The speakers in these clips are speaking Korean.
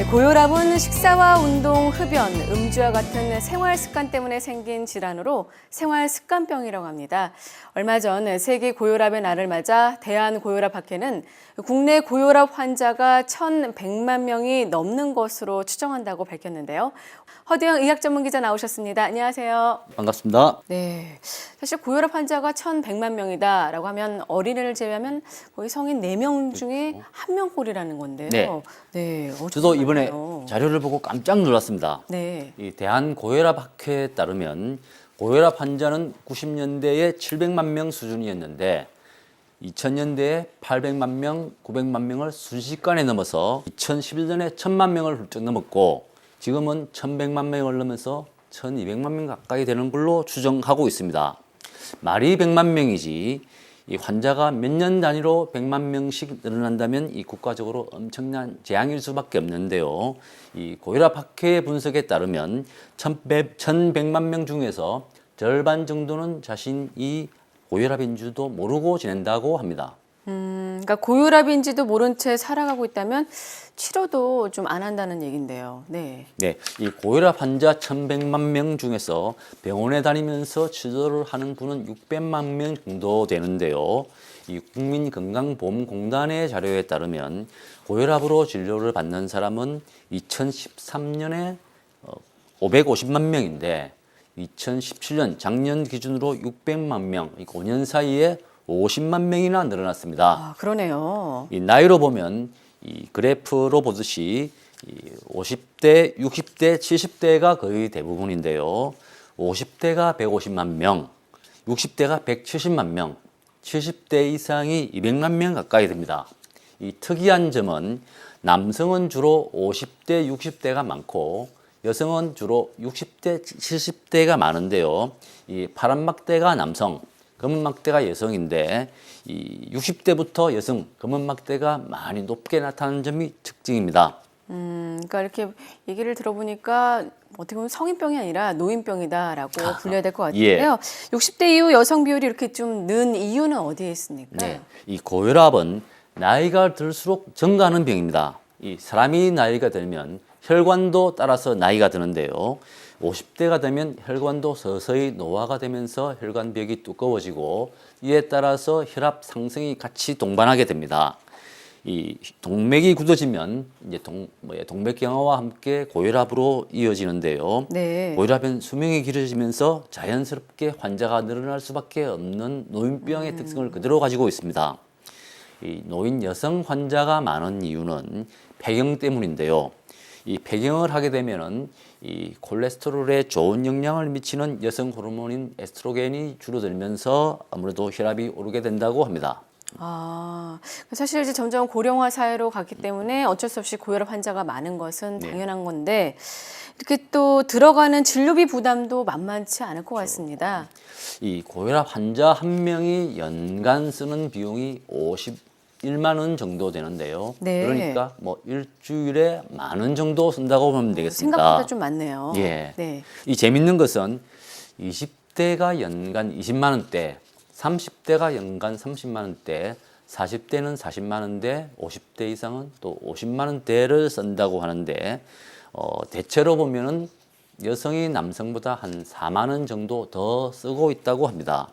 네, 고혈압은 식사와 운동, 흡연, 음주와 같은 생활 습관 때문에 생긴 질환으로 생활 습관병이라고 합니다. 얼마 전 세계 고혈압의 날을 맞아 대한고혈압학회는 국내 고혈압 환자가 1,100만 명이 넘는 것으로 추정한다고 밝혔는데요. 허두영 의학 전문 기자 나오셨습니다. 안녕하세요. 반갑습니다. 네, 사실 고혈압 환자가 1,100만 명이다라고 하면 어린이를 제외하면 거의 성인 4명 중에 1명꼴이라는 건데요. 네. 네, 저도 이번에 어떡하나요? 자료를 보고 깜짝 놀랐습니다. 네. 이 대한고혈압학회에 따르면 고혈압 환자는 90년대에 700만 명 수준이었는데 2000년대에 800만 명, 900만 명을 순식간에 넘어서 2011년에 1000만 명을 훌쩍 넘었고 지금은 1100만 명을 넘어서 1200만 명 가까이 되는 걸로 추정하고 있습니다. 말이 100만 명이지 이 환자가 몇 년 단위로 100만 명씩 늘어난다면 이 국가적으로 엄청난 재앙일 수밖에 없는데요. 이 고혈압 학회 분석에 따르면 1100만 명 중에서 절반 정도는 자신이 고혈압인 줄도 모르고 지낸다고 합니다. 그러니까 고혈압인지도 모른 채 살아가고 있다면 치료도 좀 안 한다는 얘긴데요. 네. 네, 이 고혈압 환자 1,100만 명 중에서 병원에 다니면서 치료를 하는 분은 600만 명 정도 되는데요. 이 국민건강보험공단의 자료에 따르면 고혈압으로 진료를 받는 사람은 2013년에 550만 명인데 2017년 작년 기준으로 600만 명, 5년 사이에 50만 명이나 늘어났습니다. 아, 그러네요. 이 나이로 보면 이 그래프로 보듯이 이 50대, 60대, 70대가 거의 대부분인데요. 50대가 150만 명, 60대가 170만 명, 70대 이상이 200만 명 가까이 됩니다. 이 특이한 점은 남성은 주로 50대, 60대가 많고 여성은 주로 60대, 70대가 많은데요. 이 파란 막대가 남성, 검은 막대가 여성인데 이 60대부터 여성, 검은 막대가 많이 높게 나타나는 점이 특징입니다. 그러니까 이렇게 얘기를 들어보니까 어떻게 보면 성인병이 아니라 노인병이다라고 불려야 될 것 같은데요. 60대 이후 여성 비율이 이렇게 좀 는 이유는 어디에 있습니까? 네, 이 고혈압은 나이가 들수록 증가하는 병입니다. 이 사람이 나이가 들면 혈관도 따라서 나이가 드는데요. 50대가 되면 혈관도 서서히 노화가 되면서 혈관벽이 두꺼워지고 이에 따라서 혈압 상승이 같이 동반하게 됩니다. 이 동맥이 굳어지면 이제 동맥경화와 함께 고혈압으로 이어지는데요. 네. 고혈압은 수명이 길어지면서 자연스럽게 환자가 늘어날 수밖에 없는 노인병의 특성을 그대로 가지고 있습니다. 이 노인 여성 환자가 많은 이유는 폐경 때문인데요. 이 폐경을 하게 되면은 이 콜레스테롤에 좋은 영향을 미치는 여성 호르몬인 에스트로겐이 줄어들면서 아무래도 혈압이 오르게 된다고 합니다. 아, 사실 이제 점점 고령화 사회로 갔기 때문에 어쩔 수 없이 고혈압 환자가 많은 것은 당연한 건데 이렇게 또 들어가는 진료비 부담도 만만치 않을 것 같습니다. 이 고혈압 환자 한 명이 연간 쓰는 비용이 51만 원 정도 되는데요. 네. 그러니까 뭐 일주일에 10,000원 정도 쓴다고 보면 되겠습니다. 생각보다 좀 많네요. 예. 네. 이 재밌는 것은 20대가 연간 20만 원대, 30대가 연간 30만 원대, 40대는 40만 원대, 50대 이상은 또 50만 원대를 쓴다고 하는데 대체로 보면은 여성이 남성보다 한 4만 원 정도 더 쓰고 있다고 합니다.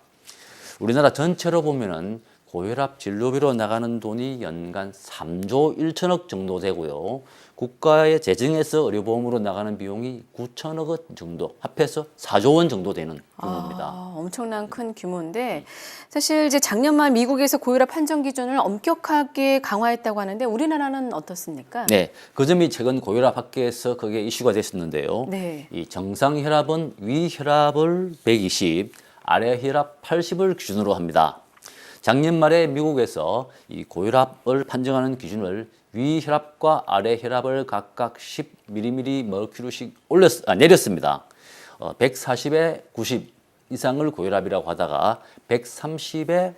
우리나라 전체로 보면은 고혈압 진료비로 나가는 돈이 연간 3조 1천억 정도 되고요. 국가의 재정에서 의료보험으로 나가는 비용이 9천억 원 정도, 합해서 4조 원 정도 되는 규모입니다. 아, 엄청난 큰 규모인데 사실 이제 작년 말 미국에서 고혈압 판정 기준을 엄격하게 강화했다고 하는데 우리나라는 어떻습니까? 네, 그 점이 최근 고혈압 학회에서 그게 이슈가 됐었는데요. 네. 이 정상 혈압은 위 혈압을 120, 아래 혈압 80을 기준으로 합니다. 작년 말에 미국에서 이 고혈압을 판정하는 기준을 위 혈압과 아래 혈압을 각각 10mmHg씩 내렸습니다. 140에 90 이상을 고혈압이라고 하다가 130에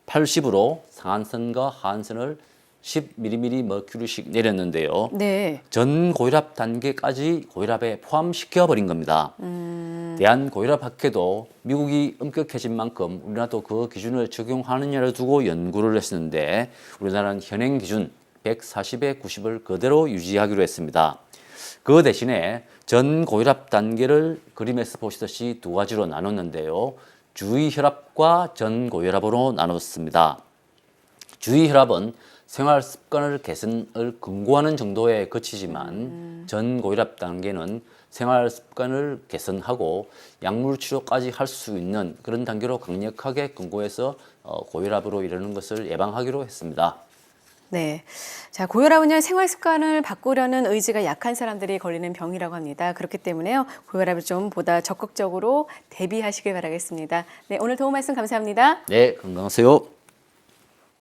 80으로 상한선과 하한선을 10mmHg씩 내렸는데요. 네. 전 고혈압 단계까지 고혈압에 포함시켜 버린 겁니다. 대한고혈압학회도 미국이 엄격해진 만큼 우리나라도 그 기준을 적용하느냐를 두고 연구를 했었는데 우리나라는 현행 기준 140에 90을 그대로 유지하기로 했습니다. 그 대신에 전고혈압 단계를 그림에서 보시듯이 두 가지로 나눴는데요. 주의혈압과 전고혈압으로 나눴습니다. 주의혈압은 생활 습관을 개선을 권고하는 정도에 그치지만 전고혈압 단계는 생활 습관을 개선하고 약물 치료까지 할 수 있는 그런 단계로 강력하게 권고해서 고혈압으로 이르는 것을 예방하기로 했습니다. 네. 자, 고혈압은요, 생활 습관을 바꾸려는 의지가 약한 사람들이 걸리는 병이라고 합니다. 그렇기 때문에요, 고혈압을 좀 보다 적극적으로 대비하시길 바라겠습니다. 네, 오늘 도움 말씀 감사합니다. 네, 건강하세요.